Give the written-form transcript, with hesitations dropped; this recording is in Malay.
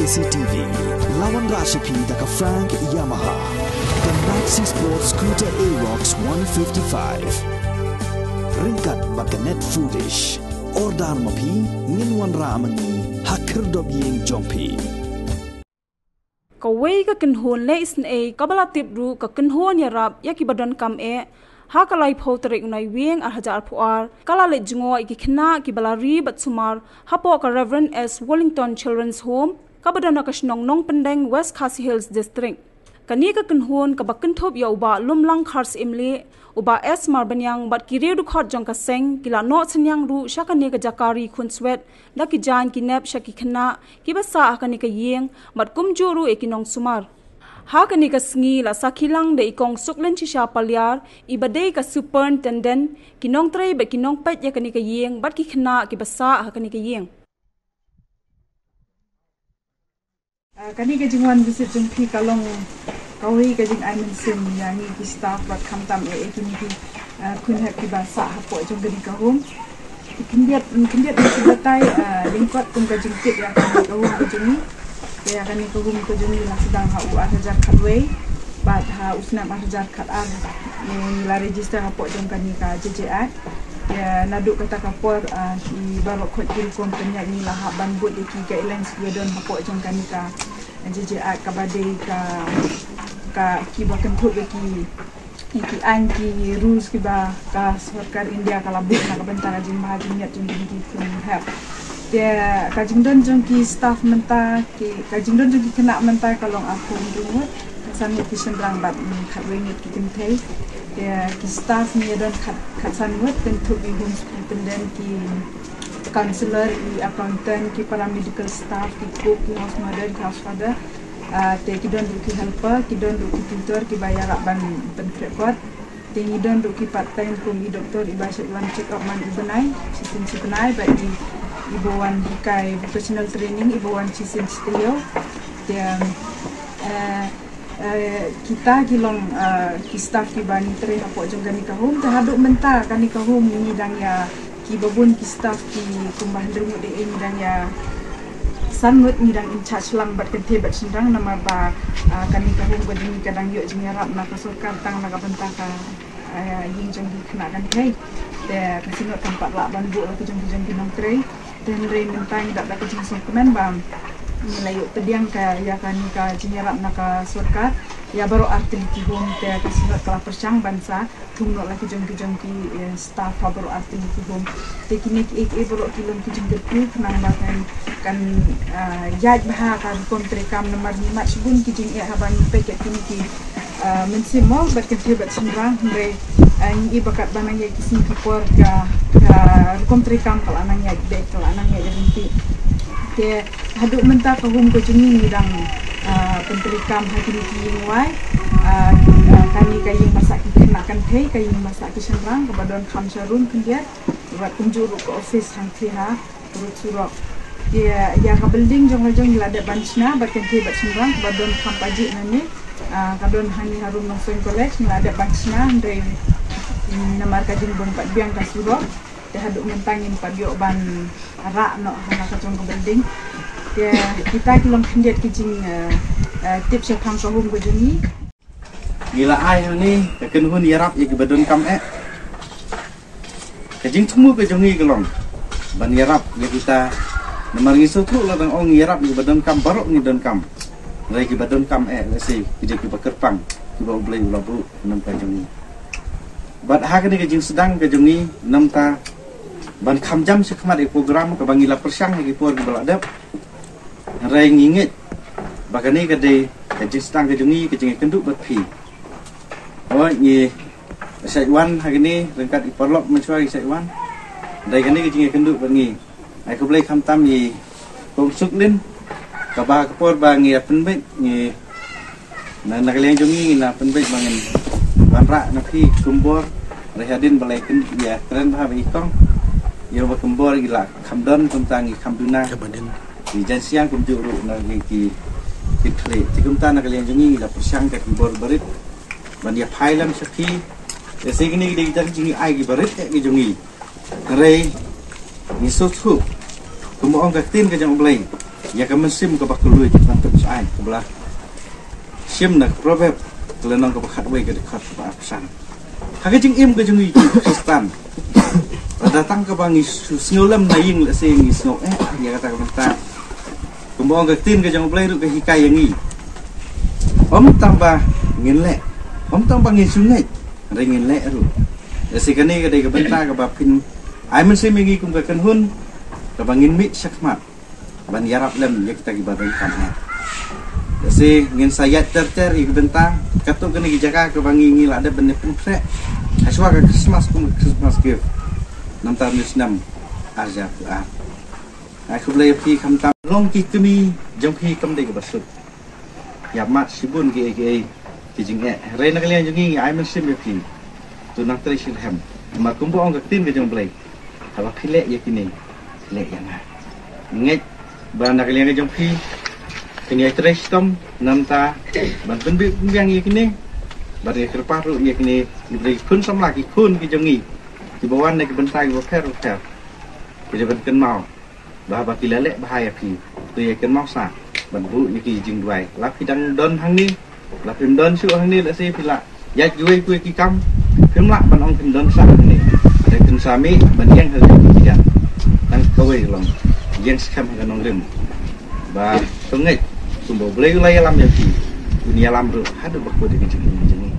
KCTV, lawan Rashipi daka Frank Yamaha, the Maxi Sport Scooter Aerox 155. Ringkat bakanet foolish, ordar mapi, nginwan ramani, hakir dob ying jompi. Kawai ka kinhon le isn e kabala tipru ka kinhon yarap yaki badon kam e ha kalai photrik nai wing ar hajar puar kala le jingo iki khna ki balari bat sumar hapo ka Reverend S Wellington Children's Home ka badon ka shnong nong pendeng West Khasi Hills District kani ka kinhon ka bakin thop ya uba lumlang khars imle uba S marbanyang bat ki redu khot jong ka seng kila no chanyang ru shakane ka jakari khun swet da ki jan ki nep shaki khna ki basa akani ka yeng mat kum juru ekinong sumar ha kani ka sngi la sakhilang de ikong suklen chi sha palyar ibadei ka superintendent kinong trai be kinong pet ya kani ka yeng bat ki khna ki basa akani ka yeng kani ka jingwan visit jung phi kalong kawi ka jing aimen sim yani ki staff bat khamtam e kini ki kun hak ki basa hapo jung gani ka home kindiat ki batai lingkot kum ka jing tip ya ka home ka jung ya kani ka home ka jung la sedang ha u ajar khatwe bat ha usna ajar khat ar ni la register hapo jung kani ka JJI ya naduk kata kapor di barok khot kil kom penyak ni la ban but ki guidelines wedon hapo jung kani ka JJI ka badai ka ki bakan thuk ki anki rules ki ba ka sarkar India kala but na ka bentara jing bahagi niat jing ki kun help dia ka jing don jong ki staff menta ki ka jing don jong ki kena menta kalong aku ndungut san ki sendrang bat khat wengit ki timthei dia ki staff ni don khat san wet tentu bi home superintendent ki counselor ki accountant ki paramedical staff ki cook ki house mother ki house father te ki don ki helper ki don ki tutor ki bayar ban rekod te ki don ki part time kum i doktor i basyat wan check up man ibenai sistem sipenai ba i ibuan kai professional training ibuan sistem stereo te kita kilong ki staff ki bani tre hapo jong gani ka home te haduk menta kani ka home ni dang ya ki babun ki staff ki kumbah ndrung de ni dang ya sanwet ni dang in charge lang bat kente bat sindang nama ba kami ka home gani kadang yo jing yarap na kasurkan tang na ka benta ka yin jong di kena kan kai te kasino tempat la ban bu la ke jong binong tre den re mentang dak dak jing dokumen ba nilai pediang ka ya kani ka jing yarap na ka surka ya baru artil ki home te kasino kala persang bansa tungno la ke jong ki staff baru artil ki home te kini ek baru kilom ki jong ki kenang ba kan yaj bah kan kontre kam nomor 5 sebun ki jing haban paket kini ki mensimo bat ke bat sembrang re i bakat banang ya kisin ki por ka kontre kam kala nang ya be kala nang ya jadi ke haduk menta ka hum ko jing ni dang kontre kam hakini ki ying wai kani kaying masak ki kena kan thei kaying masak ki sembrang ke badon kham sarun kendiat buat kunjuru ke office hang thiha turut surok ya ka building jong la de banchna baken ke bat sembrang badon kampaji nani kadon hani harun nongsen college la de banchna ndai namar ka jing bong pat biang ka suro te haduk mentangin padio ban ra no hana ka jong building ya kita kilong kendiat ki jing tips yang ka hum go jeni gila ai ni ka ken hun yarap ik badon kam ka jing thumu ka jongi kalong ban yarap ya kita namar ngiso tu la bang ong yarap ni badon kam barok ni don kam lai ki badon kam lesi ki ki bakerpang ki ba blai ula bu nam ka jongi bat ha ni ka jing sedang ka jongi nam ta ban kham jam se khmat program ka bangila persang ki por ki baladap rai ngingit bakani ka de ka jing sedang ka jongi ka jing kenduk bat phi oi ni Saiwan hari ni rengkat iparlok mencuai Saiwan dari kini ka jing kenduk bat ngi ai ko blai kham tam ni kong suklin ka ba ka por ba ngi penbet ngi na nakaliang jongi na penbet bangin banra na phi kumbor rehadin balai ken ya keren ha bi kong yo ba kumbor gila khamdon tentang ngi khamduna di jan siang kum juru na ngi ki kle tikum ta nakaliang jongi la persang ka kumbor barit ban dia phailam sakhi ya segini di jan jingi ai gi barit ki jongi rei ni so thu kum ong ka tin ka jang blai ya ka mesim ka bakului kan terus ai kebelah sim nak probab kelenong ka bakhat we ka dekat ba apsan ha ka jing im ka jing Kristen datang ke bangi sngolam naing la sing sngo ya kata ka benta kumbong ka tin ka jang blai ru ka hikai yangi tambah ngin le tambah ngin sungai ringin le ru sikani ka dei ka benta ka bapin ai men sim ngi kum ka kan hun ka bangin mit sakmat ban yarap lem ya kita gibadan kamna si ngin sayat ter i benta kato kani jaga ka bangi ngi la ada benne pumtre aswa ka Christmas gift năm tam như năm Asia của An ai không lấy khi khăm tam long kỳ kami trong khi cầm đây của bát sụt nhà mát sibun cái chính hệ rồi nó cái liên giống như ai mình xem được thì tụi nó tới xin hầm mà cũng có ông cái tin về trong play kalau khi lệ như thế này lệ yang ngay ban nó cái liên trong khi cái này tới stom năm ta ban bên bên yang như thế này ban cái kerpas ru như thế này dari kun sama lagi kun cái trong nghỉ di bawah naik bentai wafer jadi benken mau bahwa bila lek bahaya pi tu ya ken mau sa ban bu như kỳ jing dwai la pi dang don hang ni la pim don su hang ni la si pila ya juai kui ki kam pim la ban ong pim don sa hang ni ada ken sami ban yang hal ki ja nang kawai long yang skam hang nong lim ba sungai sumbo blai lai lam ya pi dunia lam ru hadu bakku de jing